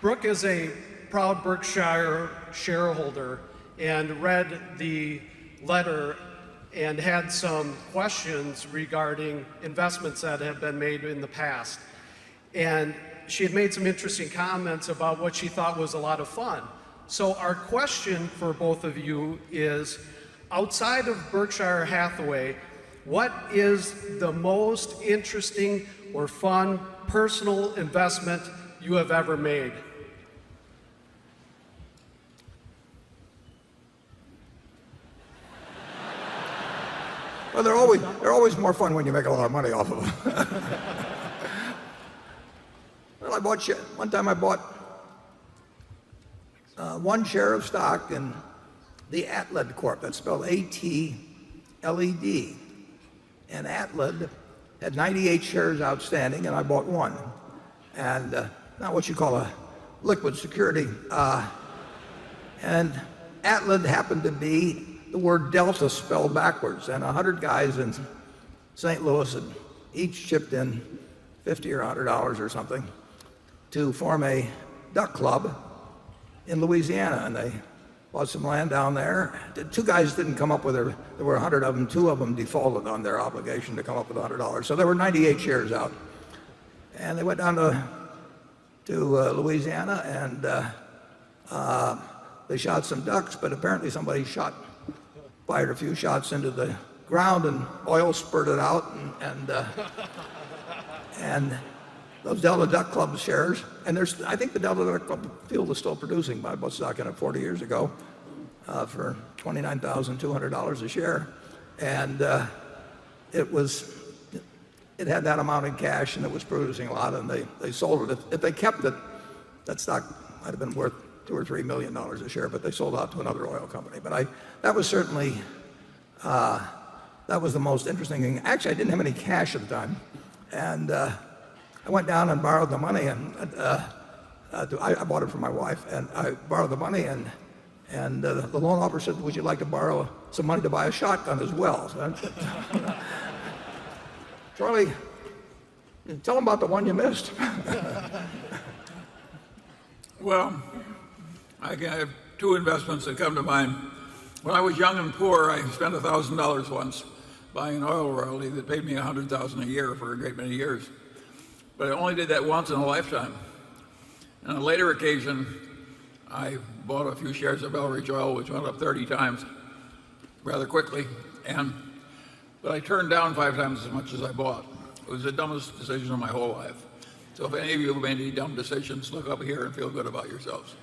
Brooke is a proud Berkshire shareholder and read the letter and had some questions regarding investments that have been made in the past. And she had made some interesting comments about what she thought was a lot of fun. So our question for both of you is, outside of Berkshire Hathaway, what is the most interesting or fun personal investment you have ever made? Well, they're always more fun when you make a lot of money off of them. Well, one time I bought 1 share of stock in the Atled Corp. That's spelled A-T-L-E-D. And Atled had 98 shares outstanding, and I bought 1. And not what you call a liquid security. And Atled happened to be the word Delta spelled backwards. And 100 guys in St. Louis had each chipped in $50 or $100 or something to form a duck club in Louisiana. And they bought some land down there. 2 guys didn't come up with it. There were 100 of them. 2 of them defaulted on their obligation to come up with $100. So there were 98 shares out. And they went down to Louisiana, and they shot some ducks, but apparently somebody fired a few shots into the ground, and oil spurted out, and those Delta Duck Club shares, and I think the Delta Duck Club field is still producing. I bought stock in it 40 years ago for $29,200 a share, and it had that amount in cash, and it was producing a lot, and they sold it. If they kept it, that stock might have been worth $2 or $3 million a share, but they sold out to another oil company. But that was certainly that was the most interesting thing. Actually, I didn't have any cash at the time, and I went down and borrowed the money, and I bought it from my wife, and I borrowed the money, and the loan officer said, "Would you like to borrow some money to buy a shotgun as well?" So Charlie, tell them about the one you missed. Well, I have 2 investments that come to mind. When I was young and poor, I spent $1,000 once buying an oil royalty that paid me $100,000 a year for a great many years. But I only did that once in a lifetime. On a later occasion, I bought a few shares of Belridge Oil, which went up 30 times rather quickly. But I turned down 5 times as much as I bought. It was the dumbest decision of my whole life. So if any of you have made any dumb decisions, look up here and feel good about yourselves.